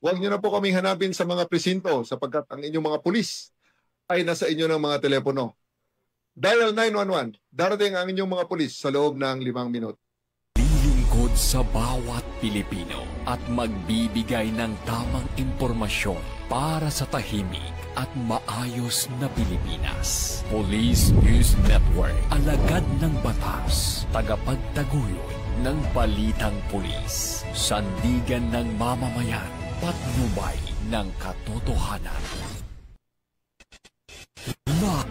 Huwag niyo na po kaming hanapin sa mga presinto sapagkat ang inyong mga pulis ay nasa inyo ng mga telepono. Dial 911. Darating ang inyong mga pulis sa loob ng 5 minuto. Lilingkod sa bawat Pilipino at magbibigay ng tamang impormasyon para sa tahimik at maayos na Pilipinas. Police News Network, alagad ng batas, tagapagtaguyod ng balitang pulis, sandigan ng mamamayan, patnubay ng katotohanan.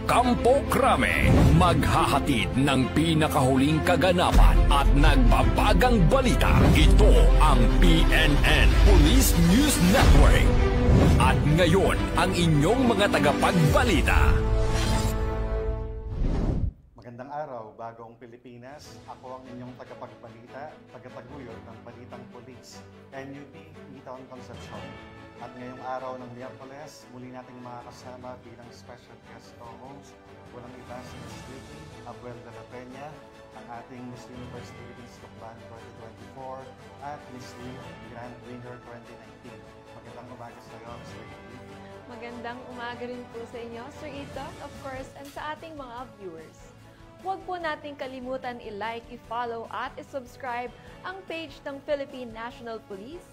Kampo Krame, maghahatid ng pinakahuling kaganapan at nagbabagang balita. Ito ang PNN Police News Network. At ngayon, ang inyong mga tagapagbalita. Magandang araw, bagong Pilipinas. Ako ang inyong tagapagbalita, tagataguyod ng Balitang Pulis, NUP, Eton Concepcion. At ngayong araw ng Miyerkules, muli nating makakasama bilang special guest co-host, walang iba si Ms. Vicky Abuel de la Peña, ang ating Miss Universe Philippines Tukban 2024 at Miss Lee Grand Winner 2019. Magandang umaga sa iyo, Ms. Vicky. Magandang umaga rin po sa inyo, Sir Eton, of course, and sa ating mga viewers. Huwag po nating kalimutan i-like, i-follow at i-subscribe ang page ng Philippine National Police,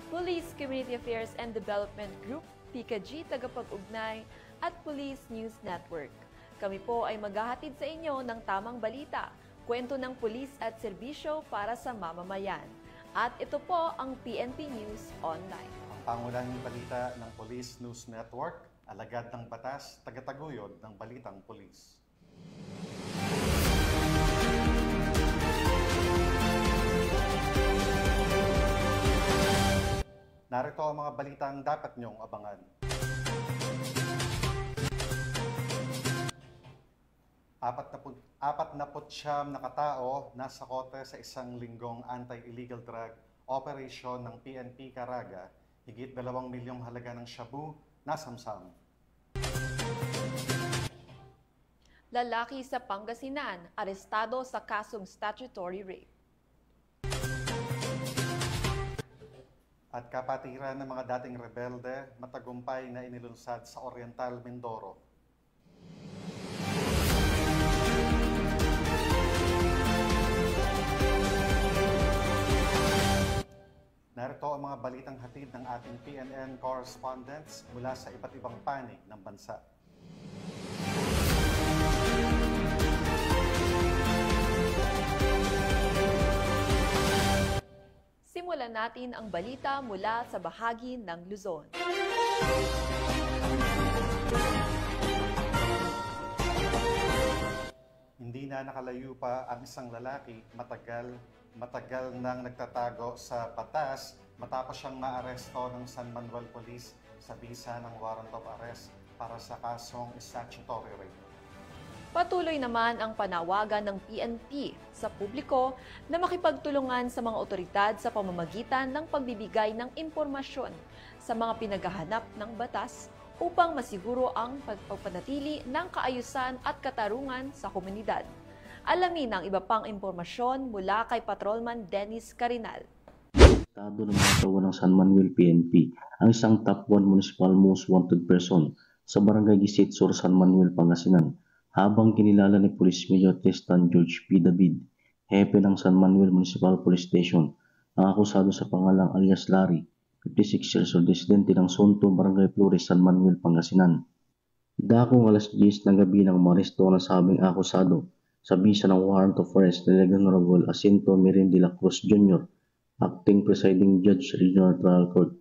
Police Community Affairs and Development Group, PCAG, Tagapag-Ugnay, at Police News Network. Kami po ay maghahatid sa inyo ng tamang balita, kwento ng pulis at serbisyo para sa mamamayan. At ito po ang PNP News Online. Ang pangunahing balita ng Police News Network, alagad ng batas, tagataguyod ng balitang pulis. Narito ang mga balitang dapat niyong abangan. Apat na putsyam na katao nasa kote sa isang linggong anti-illegal drug operation ng PNP Caraga, higit 2 milyong halaga ng shabu nasamsam. Lalaki sa Pangasinan, arestado sa kasong statutory rape. At kapatiran ng mga dating rebelde, matagumpay na inilunsad sa Oriental, Mindoro. Narito ang mga balitang hatid ng ating PNN correspondents mula sa iba't ibang panig ng bansa. Simulan natin ang balita mula sa bahagi ng Luzon. Hindi na nakalayo pa ang isang lalaki, matagal nang nagtatago sa batas matapos siyang maaresto ng San Manuel Police sa bisa ng warrant of arrest para sa kasong statutory rape. Patuloy naman ang panawagan ng PNP sa publiko na makipagtulungan sa mga otoridad sa pamamagitan ng pagbibigay ng impormasyon sa mga pinaghahanap ng batas upang masiguro ang pagpapanatili ng kaayusan at katarungan sa komunidad. Alamin ang iba pang impormasyon mula kay Patrolman Dennis Carinal. Estado ng mga tao ng San Manuel PNP ang isang top 1 municipal most wanted person sa Barangay Gisit Sur, San Manuel, Pangasinan, habang kinilala ni Police Major Tristan George P. David, hepe ng San Manuel Municipal Police Station, ang akusado sa pangalang alias Larry, 56 years old, residente ng Sonto, Barangay Flores, San Manuel, Pangasinan. Dakong alas 10 ng gabi ng maresto ng sabing akusado sa bisa ng warrant of arrest ni Honorable Jacinto Mirin de la Cruz Jr., Acting Presiding Judge, Regional Trial Court,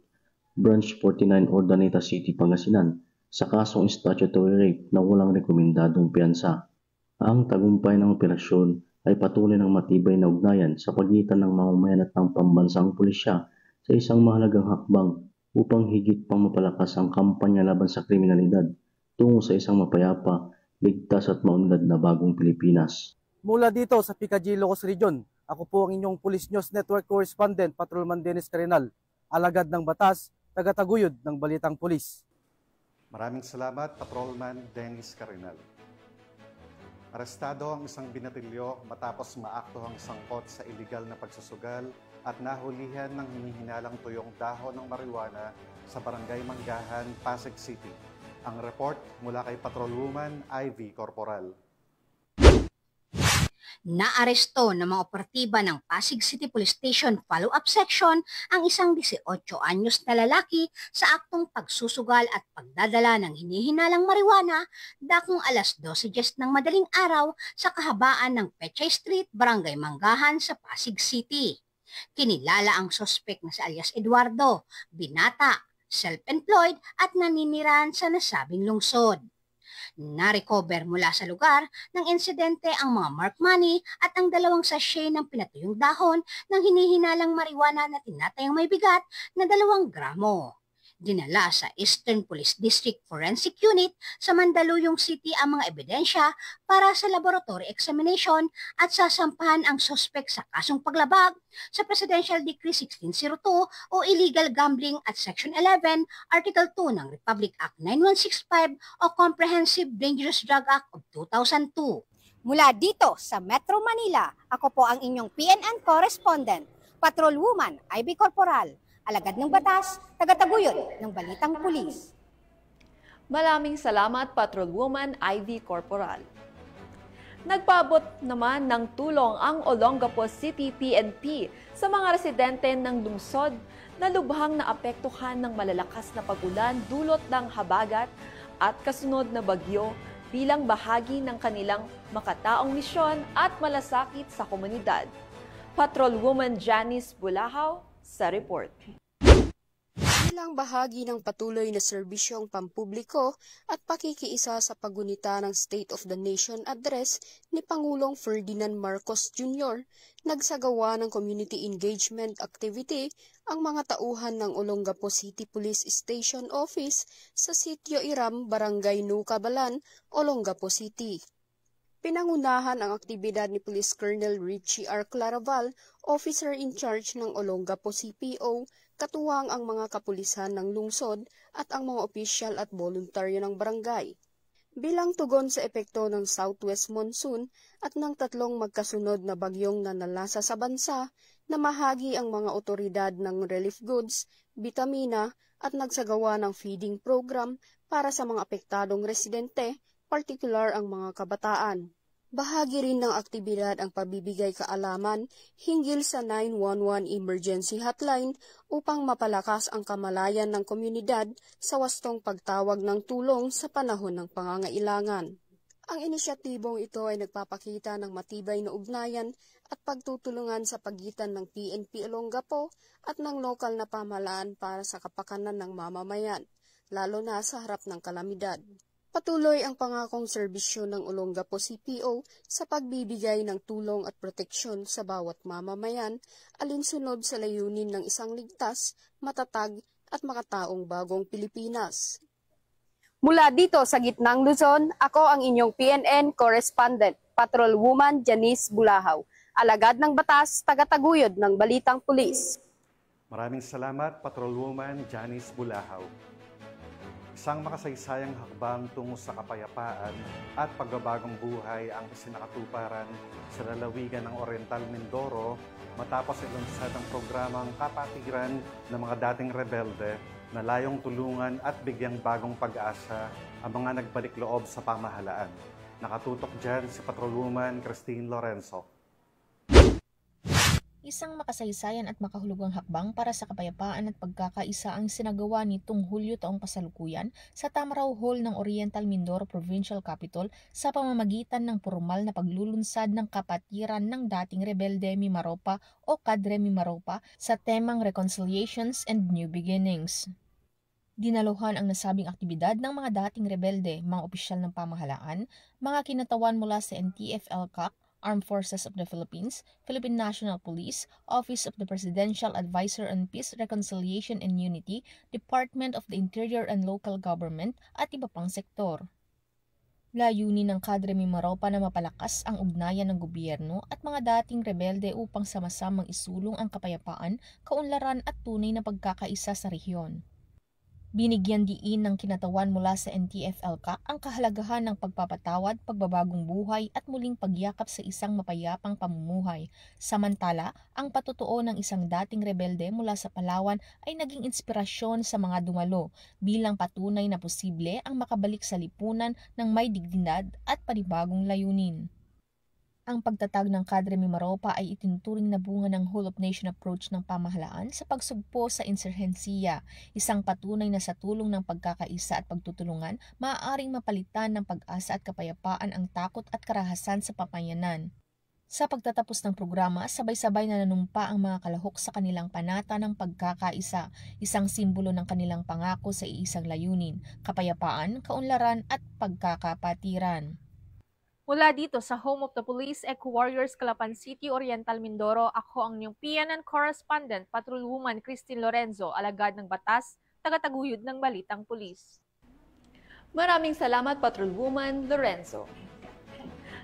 Branch 49, Urdaneta City, Pangasinan, sa kasong statutory rape na walang rekomendadong piyansa. Ang tagumpay ng operasyon ay patuloy ng matibay na ugnayan sa pagitan ng mamamayan at ng pambansang pulisya sa isang mahalagang hakbang upang higit pang mapalakas ang kampanya laban sa kriminalidad tungo sa isang mapayapa, ligtas at maunlad na bagong Pilipinas. Mula dito sa PCAG Ilocos Region, ako po ang inyong Police News Network Correspondent, Patrolman Dennis Carinal, alagad ng batas, tagataguyod ng balitang pulis. Maraming salamat, Patrolman Dennis Carinal. Arestado ang isang binatilyo matapos maakto ang sangkot sa iligal na pagsusugal at nahulihan ng hinihinalang tuyong dahon ng marijuana sa Barangay Manggahan, Pasig City. Ang report mula kay Patrolwoman Ivy Corporal. Naaresto ng mga operatiba ng Pasig City Police Station Follow-up Section ang isang 18 anyos na lalaki sa aktong pagsusugal at pagdadala ng hinihinalang marijuana dakong alas 12:10 ng madaling araw sa kahabaan ng Pechay Street, Barangay Manggahan sa Pasig City. Kinilala ang sospek na si alias Eduardo, binata, self-employed at naninirahan sa nasabing lungsod. Na-recover mula sa lugar ng insidente ang mga mark money at ang 2 sachet ng pinatuyong dahon ng hinihinalang marijuana na tinatayang may bigat na 2 gramo. Dinala sa Eastern Police District Forensic Unit sa Mandaluyong City ang mga ebidensya para sa laboratory examination at sasampahan ang sospek sa kasong paglabag sa Presidential Decree 1602 o Illegal Gambling at Section 11, Article 2 ng Republic Act 9165 o Comprehensive Dangerous Drug Act of 2002. Mula dito sa Metro Manila, ako po ang inyong PNN correspondent, Patrolwoman Ivy Corporal, alagad ng batas, tagataguyod ng balitang pulis. Maraming salamat, Patrolwoman Ivy Corporal. Nagpaabot naman ng tulong ang Olongapo City PNP sa mga residente ng lungsod na lubhang naapektuhan ng malalakas na pag-ulan dulot ng habagat at kasunod na bagyo bilang bahagi ng kanilang makataong misyon at malasakit sa komunidad. Patrolwoman Janice Bulahaw sa report. Bilang bahagi ng patuloy na serbisyong pampubliko at pakikiisa sa paggunita ng State of the Nation Address ni Pangulong Ferdinand Marcos Jr., nagsagawa ng community engagement activity ang mga tauhan ng Olongapo City Police Station Office sa Sitio Iram, Barangay Nucabalan, Olongapo City. Pinangunahan ang aktibidad ni Police Colonel Richie R. Claraval, Officer in Charge ng Olongapo CPO, katuwang ang mga kapulisan ng lungsod at ang mga opisyal at voluntaryo ng barangay. Bilang tugon sa epekto ng Southwest Monsoon at ng 3 magkasunod na bagyong nanalasa sa bansa, namahagi ang mga otoridad ng relief goods, bitamina at nagsagawa ng feeding program para sa mga apektadong residente, partikular ang mga kabataan. Bahagi rin ng aktibidad ang pabibigay kaalaman hinggil sa 911 emergency hotline upang mapalakas ang kamalayan ng komunidad sa wastong pagtawag ng tulong sa panahon ng pangangailangan. Ang inisyatibong ito ay nagpapakita ng matibay na ugnayan at pagtutulungan sa pagitan ng PNP Olongapo at ng lokal na pamahalaan para sa kapakanan ng mamamayan, lalo na sa harap ng kalamidad. Patuloy ang pangakong serbisyo ng Olongapo CPO sa pagbibigay ng tulong at proteksyon sa bawat mamamayan alinsunod sa layunin ng isang ligtas, matatag at makataong bagong Pilipinas. Mula dito sa gitnang Luzon, ako ang inyong PNN correspondent, Patrolwoman Janice Bulahaw, alagad ng batas, tagataguyod ng balitang pulis. Maraming salamat, Patrolwoman Janice Bulahaw. Isang makasaysayang hakbang tungo sa kapayapaan at pagbabagong buhay ang isinakatuparan sa lalawigan ng Oriental Mindoro matapos ilunsad ang programang kapatiran ng mga dating rebelde na layong tulungan at bigyang bagong pag-asa ang mga nagbalik loob sa pamahalaan. Nakatutok dyan si Patrolwoman Christine Lorenzo. Isang makasaysayan at makahulugang hakbang para sa kapayapaan at pagkakaisa ang sinagawa nitong Hulyo taong kasalukuyan sa Tamaraw Hall ng Oriental Mindoro Provincial Capital sa pamamagitan ng formal na paglulunsad ng kapatiran ng dating rebelde Mimaropa o Kadre Mimaropa sa temang Reconciliations and New Beginnings. Dinaluhan ang nasabing aktibidad ng mga dating rebelde, mga opisyal ng pamahalaan, mga kinatawan mula sa NTF-ELCAC, Armed Forces of the Philippines, Philippine National Police, Office of the Presidential Advisor on Peace, Reconciliation and Unity, Department of the Interior and Local Government at iba pang sektor. Layunin ng Kadre Mimaropa na mapalakas ang ugnayan ng gobyerno at mga dating rebelde upang sama-samang isulong ang kapayapaan, kaunlaran at tunay na pagkakaisa sa rehiyon. Binigyan diin ng kinatawan mula sa NTF-ELCAC ang kahalagahan ng pagpapatawad, pagbabagong buhay at muling pagyakap sa isang mapayapang pamumuhay. Samantala, ang patutuo ng isang dating rebelde mula sa Palawan ay naging inspirasyon sa mga dumalo bilang patunay na posible ang makabalik sa lipunan ng may dignidad at panibagong layunin. Ang pagtatag ng Kadre Mimaropa ay itinuturing na bunga ng whole-of-nation approach ng pamahalaan sa pagsugpo sa insurhensiya, isang patunay na sa tulong ng pagkakaisa at pagtutulungan, maaaring mapalitan ng pag-asa at kapayapaan ang takot at karahasan sa pamayanan. Sa pagtatapos ng programa, sabay-sabay na nanumpa ang mga kalahok sa kanilang panata ng pagkakaisa, isang simbolo ng kanilang pangako sa iisang layunin, kapayapaan, kaunlaran at pagkakapatiran. Mula dito sa Home of the Police, Eco Warriors, Calapan City, Oriental Mindoro, ako ang inyong PNN Correspondent, Patrolwoman Christine Lorenzo, alagad ng batas, tagataguyod ng Balitang Pulis. Maraming salamat, Patrolwoman Lorenzo.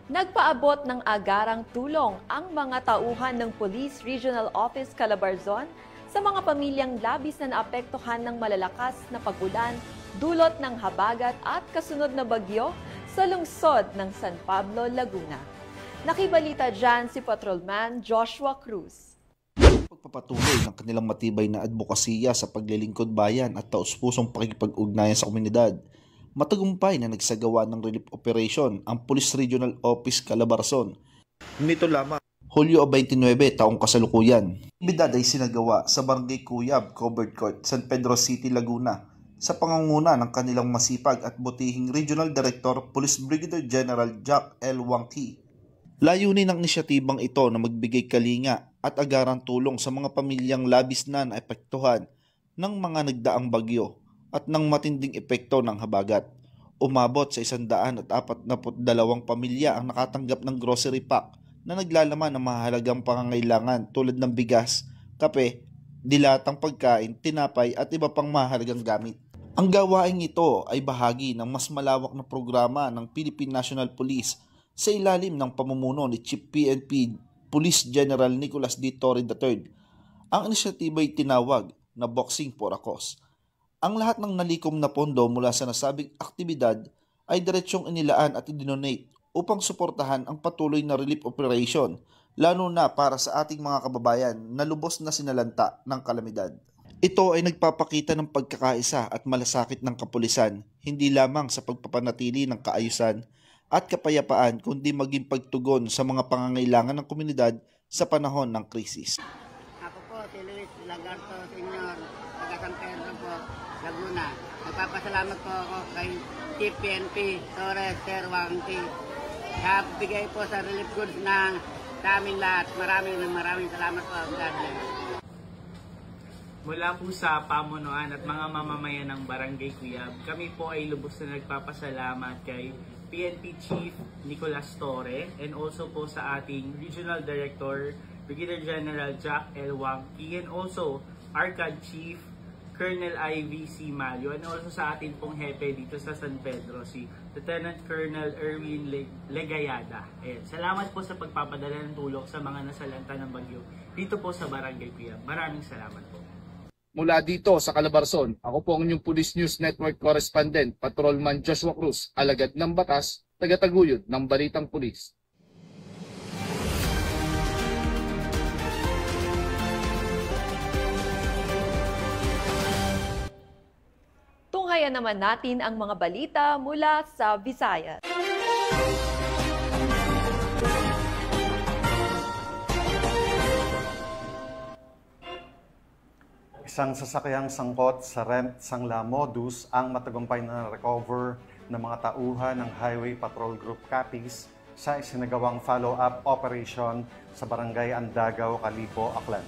Nagpaabot ng agarang tulong ang mga tauhan ng Police Regional Office Calabarzon sa mga pamilyang labis na naapektuhan ng malalakas na pag-ulan, dulot ng habagat at kasunod na bagyo sa lungsod ng San Pablo, Laguna. Nakibalita dyan si Patrolman Joshua Cruz. Pagpapatuloy ng kanilang matibay na advokasya sa paglilingkod bayan at taus-pusong pakikipag-ugnayan sa komunidad, matagumpay na nagsagawa ng relief operation ang Police Regional Office Calabarzon. Nito lamang, Hulyo 29, taong kasalukuyan. Aktibidad ay sinagawa sa Barangay Cuyab, Covered Court, San Pedro City, Laguna, sa pangunguna ng kanilang masipag at butihing Regional Director Police Brigadier General Jack L. Wangki. Layunin ng inisyatibang ito na magbigay kalinga at agarang tulong sa mga pamilyang labis na naapektuhan ng mga nagdaang bagyo at ng matinding epekto ng habagat. Umabot sa 142 pamilya ang nakatanggap ng grocery pack na naglalaman ng mahalagang pangangailangan tulad ng bigas, kape, dilatang pagkain, tinapay at iba pang mahalagang gamit. Ang gawaing ito ay bahagi ng mas malawak na programa ng Philippine National Police sa ilalim ng pamumuno ni Chief PNP Police General Nicolas D. Torre III. Ang inisyatiba ay tinawag na Boxing for a Cause. Ang lahat ng nalikom na pondo mula sa nasabing aktibidad ay diretsyong inilaan at idinonate upang suportahan ang patuloy na relief operation, lalo na para sa ating mga kababayan na lubos na sinalanta ng kalamidad. Ito ay nagpapakita ng pagkakaisa at malasakit ng kapulisan, hindi lamang sa pagpapanatili ng kaayusan at kapayapaan, kundi maging pagtugon sa mga pangangailangan ng komunidad sa panahon ng krisis. Ako po si Luis Lagarto Sr., taga San Pedro po, Laguna. Nagpapasalamat po ako kay Chief PNP Torres Sir Wangki. Bigay po sa relief goods ng aming lahat. Maraming salamat po. God bless. Mula po sa pamunuan at mga mamamayan ng Barangay Cuyab, kami po ay lubos na nagpapasalamat kay PNP Chief Nicolas Torre and also po sa ating Regional Director, Brigadier General Jack L. Wangki, and also ARCAD Chief Colonel Ivy C. Malio, and also sa ating pong hepe dito sa San Pedro, si Lieutenant Colonel Erwin Legayada. Salamat po sa pagpapadala ng tulong sa mga nasalanta ng bagyo dito po sa Barangay Cuyab. Maraming salamat po. Mula dito sa Calabarzon, ako po ang inyong Police News Network Correspondent, Patrolman Joshua Cruz, alagad ng batas, tagataguyod ng Balitang Pulis. Tunghayan naman natin ang mga balita mula sa Visayas. Isang sasakyang sangkot sa Sangla Modus ang matagumpay na recover ng mga tauhan ng Highway Patrol Group Capiz sa isinagawang follow-up operation sa Barangay Andagaw, Calipo, Aklan.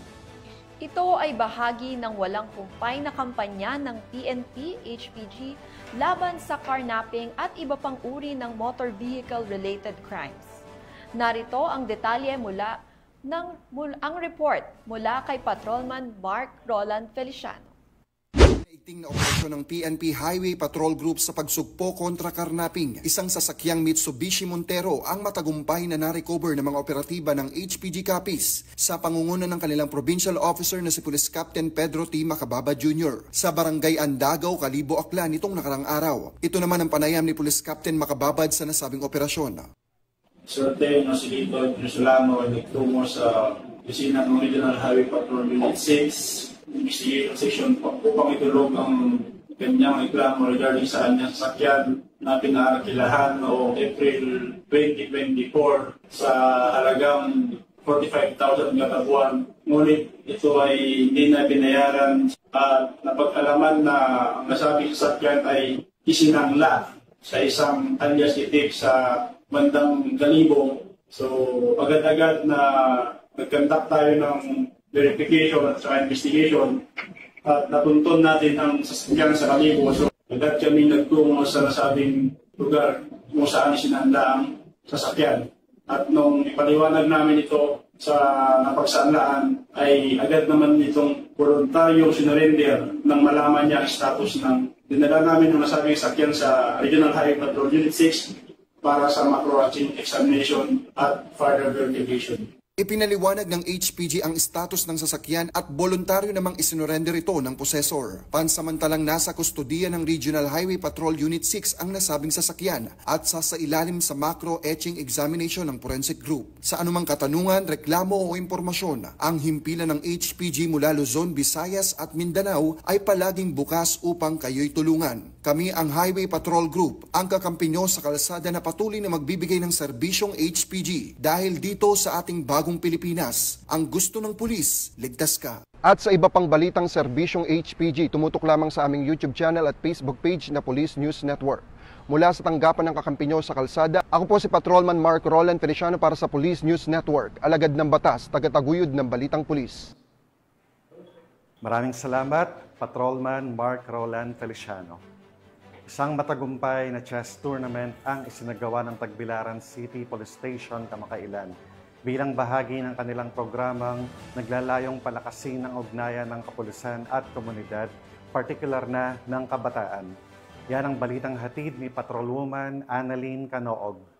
Ito ay bahagi ng walang humpay na kampanya ng PNP, HPG laban sa carnapping at iba pang uri ng motor vehicle-related crimes. Narito ang detalye ang report mula kay Patrolman Mark Roland Feliciano. Ginting na operasyon ng PNP Highway Patrol Group sa pagsugpo kontra karnaping. Isang sasakyang Mitsubishi Montero ang matagumpay na na-recover ng mga operatiba ng HPG Capiz sa pangunguna ng kanilang provincial officer na si Police Captain Pedro T. Macababa Jr. sa Barangay Andagaw, Kalibo, Aklan nitong nakarang araw. Ito naman ang panayam ni Police Captain Macababad sa nasabing operasyon. Sorte ng Silito, Jerusalem, nagtungo sa opisina ng Regional Highway Patrol Unit 6. Investigative section upang itulog ang kanyang reklamo regarding sa kanyang sasakyan na pinarakilahan noong April 2024 sa halagang 45,000 kada buwan. Ngunit ito ay hindi na binayaran at napag-alaman na ang nasabing sasakyan ay isinangla sa isang alias itik sa bandang Kalibo. So agad-agad na nag-conduct tayo ng verification at saka investigation at natuntun natin ang sasakyan sa Kalibo. So agad kami nagtungo sa nasabing lugar kung saan isinanda ang sasakyan. At nung ipaliwanag namin ito sa napagsaanlaan ay agad naman itong voluntaryong sinurrender nang malaman niya ang status ng dinala namin ng nasabing sasakyan sa Regional Highway Patrol Unit 6 para sa macro-routine examination at further verification. Ipinaliwanag ng HPG ang status ng sasakyan at voluntaryo namang isinurrender ito ng possessor. Pansamantalang nasa kustodiya ng Regional Highway Patrol Unit 6 ang nasabing sasakyan at sasailalim sa macro-etching examination ng forensic group. Sa anumang katanungan, reklamo o impormasyon, ang himpilan ng HPG mula Luzon, Visayas at Mindanao ay palaging bukas upang kayo'y tulungan. Kami ang Highway Patrol Group, ang kakampi nyo sa kalsada na patuloy na magbibigay ng serbisyong HPG. Dahil dito sa ating bagong Pilipinas, ang gusto ng pulis, ligtas ka. At sa iba pang balitang serbisyong HPG, tumutok lamang sa aming YouTube channel at Facebook page na Police News Network. Mula sa tanggapan ng kakampi nyo sa kalsada, ako po si Patrolman Mark Roland Feliciano para sa Police News Network, alagad ng batas, tagataguyod ng balitang pulis. Maraming salamat, Patrolman Mark Roland Feliciano. Isang matagumpay na chess tournament ang isinagawa ng Tagbilaran City Police Station kamakailan bilang bahagi ng kanilang programang naglalayong palakasin ang ugnayan ng kapulisan at komunidad, partikular na ng kabataan. Yan ang balitang hatid ni Patrolwoman Annalyn Canoog.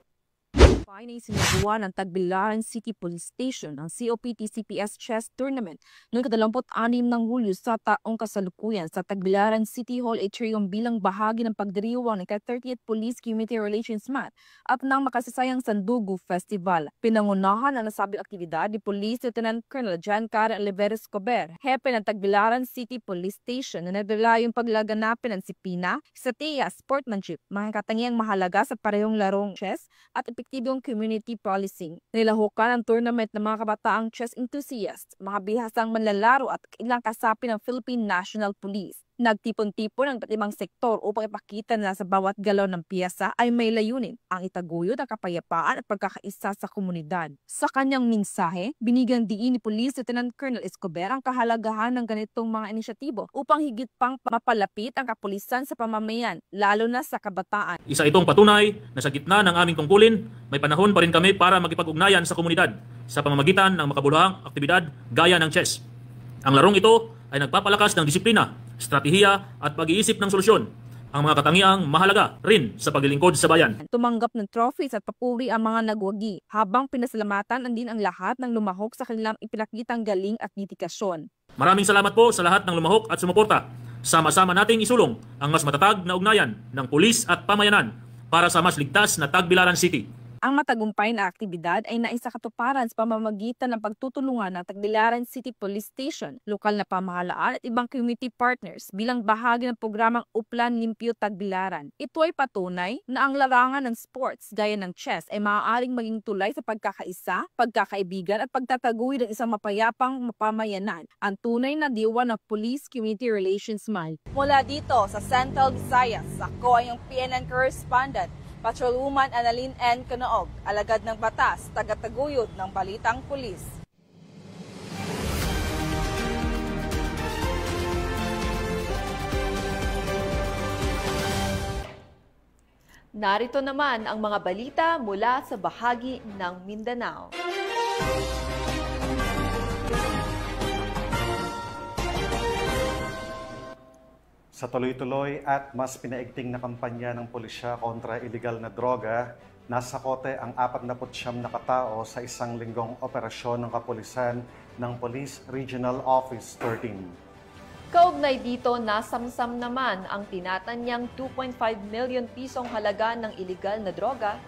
Na isinagawa ng Tagbilaran City Police Station ang COPT-CPS Chess Tournament noong 26 ng Hulyo sa taong kasalukuyan sa Tagbilaran City Hall Atrium bilang bahagi ng pagdiriwang ng 30th Police Community Relations Month at ng Makasasayang Sandugo Festival. Pinangunahan ang nasabing aktibidad ni Police Lieutenant Colonel Giancarlo Oliveres Escobar, hepe ng Tagbilaran City Police Station na naglalayong paglaganapin ng disiplina, estratehiya, sportsmanship, mga katangiang mahalaga sa parehong larong chess at epektibong community policing. Nilahukan ang tournament ng mga kabataang chess enthusiasts, mga bihasang manlalaro at ilang kasapi ng Philippine National Police. Nagtipon-tipon ang iba't sektor upang ipakita na sa bawat galaw ng piyesa ay may layunin ang itaguyod ang kapayapaan at pagkakaisa sa komunidad. Sa kanyang mensahe, binigyang diin ni Police Lieutenant Colonel Escobar ang kahalagahan ng ganitong mga inisyatibo upang higit pang mapalapit ang kapulisan sa pamamayan, lalo na sa kabataan. Isa itong patunay na sa gitna ng aming tungkulin, may panahon pa rin kami para magkipag-ugnayan sa komunidad sa pamamagitan ng makabuluhang aktibidad gaya ng chess. Ang larong ito ay nagpapalakas ng disiplina, estratehiya at pag-iisip ng solusyon, ang mga katangiang mahalaga rin sa paglilingkod sa bayan. Tumanggap ng trophies at papuri ang mga nagwagi, habang pinasalamatan din ang lahat ng lumahok sa kanilang ipinakitang galing at dedikasyon. Maraming salamat po sa lahat ng lumahok at sumuporta. Sama-sama nating isulong ang mas matatag na ugnayan ng pulis at pamayanan para sa mas ligtas na Tagbilaran City. Ang matagumpay na aktibidad ay naisakatuparan sa pamamagitan ng pagtutulungan ng Tagbilaran City Police Station, lokal na pamahalaan at ibang community partners bilang bahagi ng programang Uplan Limpyo Tagbilaran. Ito ay patunay na ang larangan ng sports gaya ng chess ay maaaring maging tulay sa pagkakaisa, pagkakaibigan at pagtataguyod ng isang mapayapang mapamayanan, ang tunay na diwa ng Police Community Relations Month. Mula dito sa Central Visayas, ako ay ang PNN correspondent, Patrolwoman Annalyn N. Canoog, alagad ng batas, tagataguyod ng balitang pulis. Narito naman ang mga balita mula sa bahagi ng Mindanao. Sa tuloy-tuloy at mas pinaigting na kampanya ng pulisya kontra illegal na droga, nasa kote ang 49 na katao sa isang linggong operasyon ng kapulisan ng Police Regional Office 13. Kaugnay dito, nasamsam naman ang tinatanyang 2.5 million pisong halaga ng iligal na droga.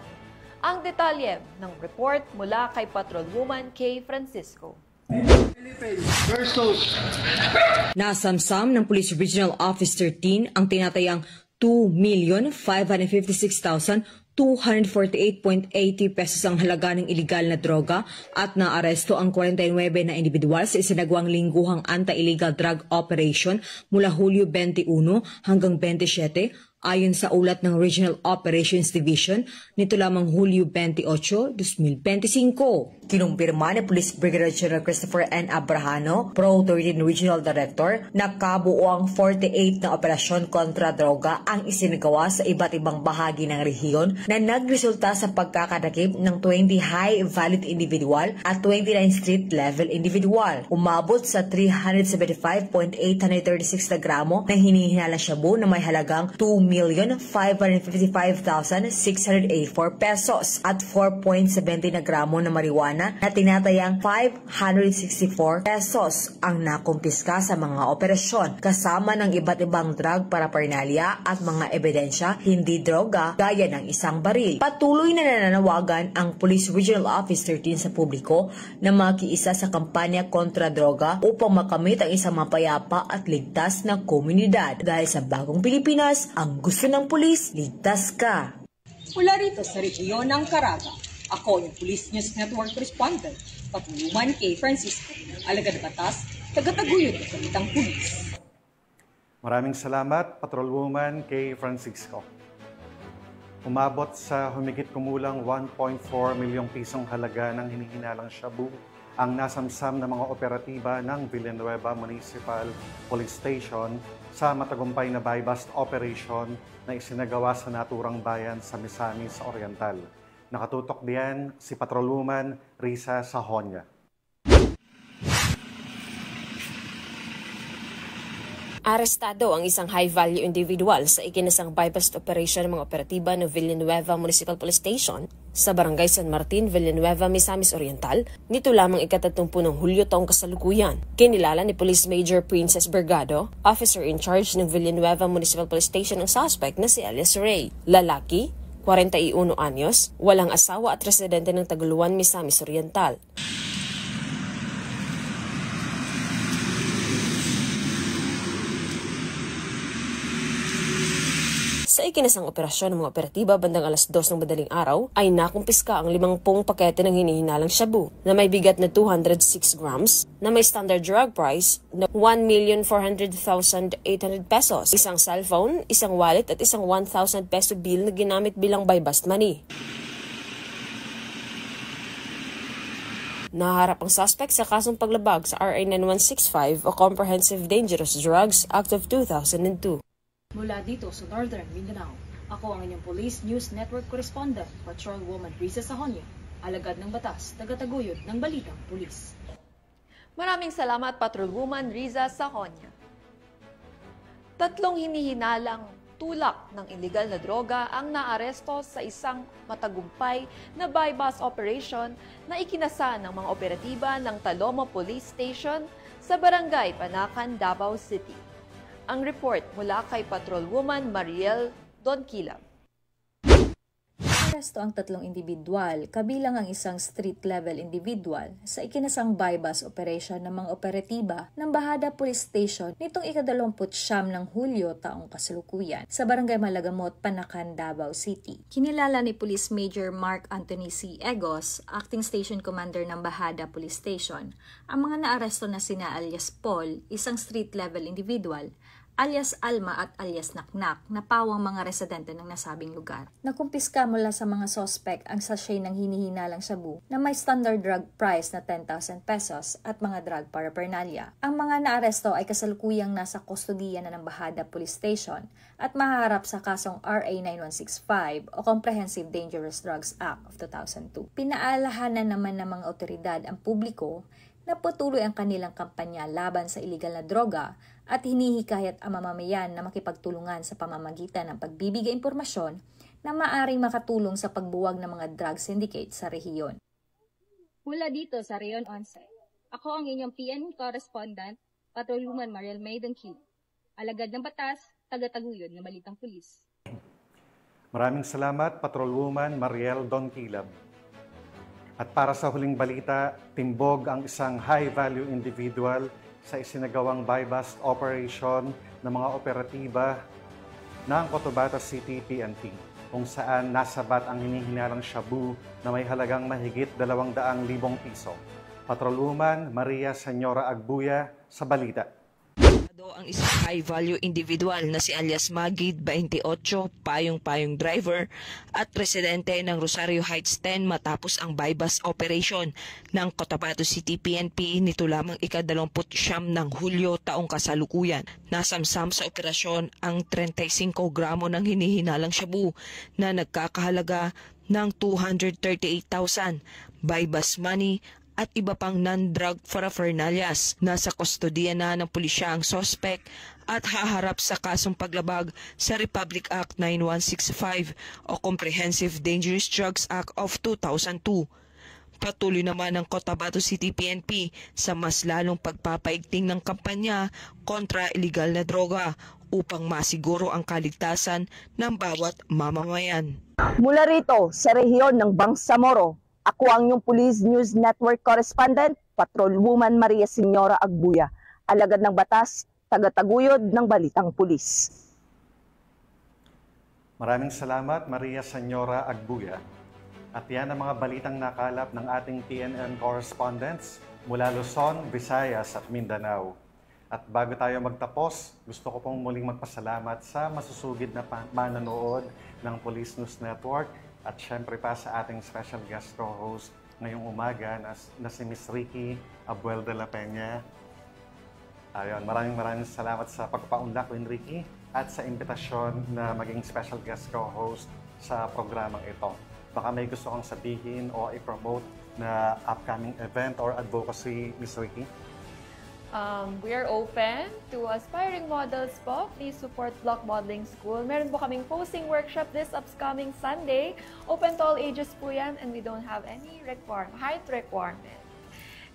Ang detalye ng report mula kay Patrolwoman Kay Francisco. Nasamsam ng Police Regional Office 13 ang tinatayang 2,556,248.80 pesos ang halaga ng iligal na droga at naaresto ang 49 na individual sa isinagawang lingguhang anti-illegal drug operation mula Hulyo 21 hanggang 27 ayon sa ulat ng Regional Operations Division nito lamang Hulyo 28, 2025. Kinumpirma ni Police Brigadier General Christopher N. Abrahano, Pro 13 Regional Director, na kabuuang 48 na operasyon kontra droga ang isinagawa sa iba't ibang bahagi ng rehiyon na nagresulta sa pagkakadakip ng 20 high-valid individual at 29 street-level individual. Umabot sa 375.836 na gramo na hinihinalang shabu na may halagang 2,555,684 pesos at 4.70 na gramo na marijuana na tinatayang 564 pesos ang nakumpiska sa mga operasyon kasama ng iba't ibang drug paraphernalia at mga ebidensya hindi droga gaya ng isang baril. Patuloy na nananawagan ang Police Regional Office 13 sa publiko na makiisa sa kampanya kontra droga upang makamit ang isang mapayapa at ligtas na komunidad. Dahil sa bagong Pilipinas, ang gusto ng pulis, ligtas ka. Mula rito sa rehiyon ng Caraga, ako yung Police News Network Correspondent, Patrolwoman Kay Francisco, alagad na batas, tagataguyod ng Balitang Pulis. Maraming salamat, Patrolwoman Kay Francisco. Umabot sa humigit kumulang 1.4 milyong pisong halaga ng hinihinalang shabu ang nasamsam na mga operatiba ng Villanueva Municipal Police Station sa matagumpay na buy-bust operation na isinagawa sa naturang bayan sa Misamis Oriental. Nakatutok diyan si Patrolwoman Risa Sahonya. Arestado ang isang high-value individual sa ikinasang buy-bust operation ng mga operatiba ng Villanueva Municipal Police Station sa Barangay San Martin, Villanueva, Misamis Oriental nito lamang ika-30 ng Hulyo taong kasalukuyan. Kinilala ni Police Major Princess Bergado, officer in charge ng Villanueva Municipal Police Station, ang suspect na si Elias Ray. Lalaki, 41 anyos, walang asawa at residente ng Taguluan, Misamis Oriental. Sa ikinasang operasyon ng mga operatiba bandang alas 2 ng madaling araw ay nakumpiska ang 50 pakete ng hinihinalang shabu na may bigat na 206 grams na may standard drug price na 1,400,800 pesos, isang cellphone, isang wallet at isang 1,000 peso bill na ginamit bilang buy-bust money. Naharap ang suspect sa kasong paglabag sa RA 9165 o Comprehensive Dangerous Drugs Act of 2002. Mula dito sa Northern Mindanao, ako ang inyong Police News Network Correspondent, Patrolwoman Risa Sahonya, alagad ng batas, tagataguyod ng Balitang Pulis. Maraming salamat, Patrolwoman Riza Sahonya. 3 hinihinalang tulak ng iligal na droga ang naaresto sa isang matagumpay na buy-bust operation na ikinasa ng mga operatiba ng Talomo Police Station sa Barangay Panacan, Davao City. Ang report mula kay Patrolwoman Mariel Donquila. Aresto ang 3 individual, kabilang ang isang street-level individual sa ikinasang buy-bust operation ng mga operatiba ng Bahada Police Station nitong ika-29 ng Hulyo taong kasalukuyan sa Barangay Malagamot, Panacan, Davao City. Kinilala ni Police Major Mark Anthony C. Egos, Acting Station Commander ng Bahada Police Station, ang mga naaresto na sina alias Paul, isang street-level individual, alias Alma at alias Naknak na pawang mga residente ng nasabing lugar. Nakumpiska mula sa mga sospek ang sachet ng hinihinalang shabu na may standard drug price na 10,000 pesos at mga drug paraphernalia. Ang mga naaresto ay kasalukuyang nasa kustodiya na ng Bahada Police Station at mahaharap sa kasong RA 9165 o Comprehensive Dangerous Drugs Act of 2002. Pinaalahanan naman ng mga otoridad ang publiko na patuloy ang kanilang kampanya laban sa iligal na droga at hinihikayat ang mamamayan na makipagtulungan sa pamamagitan ng pagbibigay impormasyon na maaaring makatulong sa pagbuwag ng mga drug syndicate sa rehiyon. Mula dito sa Rehiyon 11, ako ang inyong PN correspondent, Patrolwoman Mariel May Donquilab, alagad ng batas, taga-taguyod ng Balitang Pulis. Maraming salamat, Patrolwoman Mariel Donquilab. At para sa huling balita, timbog ang isang high-value individual sa isinagawang buy-bust operation ng mga operatiba ng Cotabato City PNP, kung saan nasabat ang hinihinalang shabu na may halagang mahigit 200,000 piso. Patrolwoman Maria Senyora Agbuya sa balita. Ang isang high-value individual na si alias Magid, 28, payong-payong driver at residente ng Rosario Heights 10 matapos ang buy-bust operation ng Cotabato City PNP nito lamang ika-29 ng Hulyo taong kasalukuyan. Nasamsam sa operasyon ang 35 gramo ng hinihinalang shabu na nagkakahalaga ng 238,000, buy-bust money at iba pang non-drug paraphernalias. Nasa kustodiya na ng pulisya ang sospek at haharap sa kasong paglabag sa Republic Act 9165 o Comprehensive Dangerous Drugs Act of 2002. Patuloy naman ang Cotabato City PNP sa mas lalong pagpapaigting ng kampanya kontra illegal na droga upang masiguro ang kaligtasan ng bawat mamamayan. Mula rito sa rehiyon ng Bangsamoro, ako ang inyong Police News Network Correspondent, Patrolwoman Maria Senyora Agbuya, alagad ng batas, taga-taguyod ng Balitang Pulis. Maraming salamat, Maria Senyora Agbuya. At yan ang mga balitang nakalap ng ating PNN correspondents mula Luzon, Visayas at Mindanao. At bago tayo magtapos, gusto ko pong muling magpasalamat sa masusugid na manonood ng Police News Network at syempre pa sa ating special guest co-host ngayong umaga na si Miss Ricky Abuel de la Peña. Ayun, maraming salamat sa pagpaunlak, Queen Ricky, at sa imbitasyon na maging special guest co-host sa programang ito. Baka may gusto kang sabihin o i-promote na upcoming event or advocacy, Miss Ricky? We are open to aspiring models po. Please support Block Modeling School. Meron po kaming posing workshop this upcoming Sunday. Open to all ages po yan and we don't have any height requirement.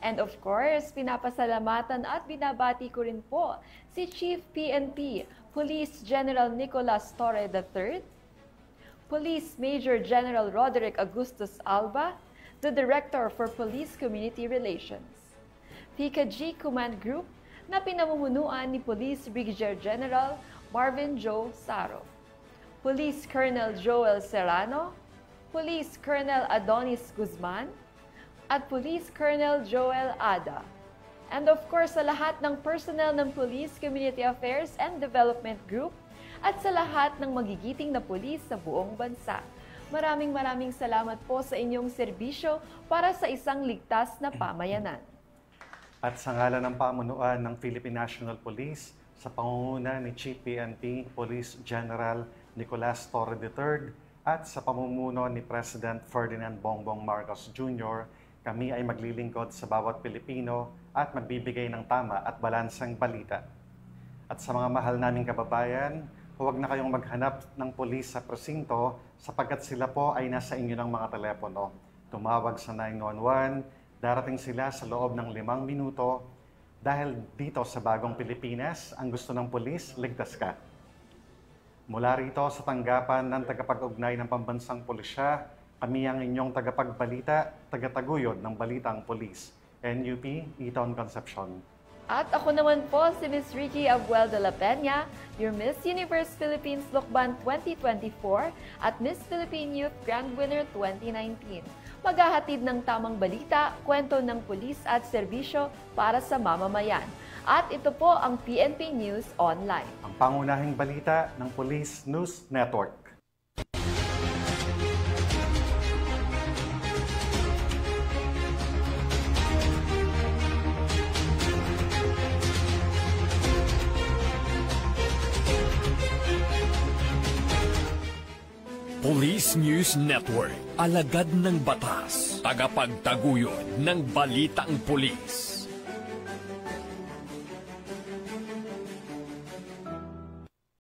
And of course, pinapasalamatan at binabati ko rin po si Chief PNP, Police General Nicolas Torre III, Police Major General Roderick Augustus Alba, the Director for Police Community Relations, PKG Command Group na pinamumunuan ni Police Brigadier General Marvin Joe Saro, Police Colonel Joel Serrano, Police Colonel Adonis Guzman, at Police Colonel Joel Ada. And of course, sa lahat ng personnel ng Police Community Affairs and Development Group at sa lahat ng magigiting na pulis sa buong bansa. Maraming salamat po sa inyong serbisyo para sa isang ligtas na pamayanan. At sa ngalan ng pamunuan ng Philippine National Police, sa pangunguna ni Chief PNP Police General Nicolas Torre III at sa pamumuno ni President Ferdinand Bongbong Marcos Jr., kami ay maglilingkod sa bawat Pilipino at magbibigay ng tama at balansang balita. At sa mga mahal naming kababayan, huwag na kayong maghanap ng pulis sa presinto sapagkat sila po ay nasa inyo ng mga telepono. Tumawag sa 911, darating sila sa loob ng 5 minuto dahil dito sa bagong Pilipinas, ang gusto ng pulis, ligtas ka. Mula rito sa tanggapan ng tagapag-ugnay ng Pambansang Pulisya, kami ang inyong tagapagbalita, taga-taguyod ng Balitang Pulis, NUP Eton Concepcion. At ako naman po si Miss Ricky Abuel de la Peña, your Miss Universe Philippines Lokban 2024 at Miss Philippine Youth Grand Winner 2019. Maghahatid ng tamang balita, kwento ng pulis at serbisyo para sa mamamayan. At ito po ang PNP News Online. Ang pangunahing balita ng Police News Network. Police News Network, alagad ng batas, tagapagtaguyod ng balitang pulis.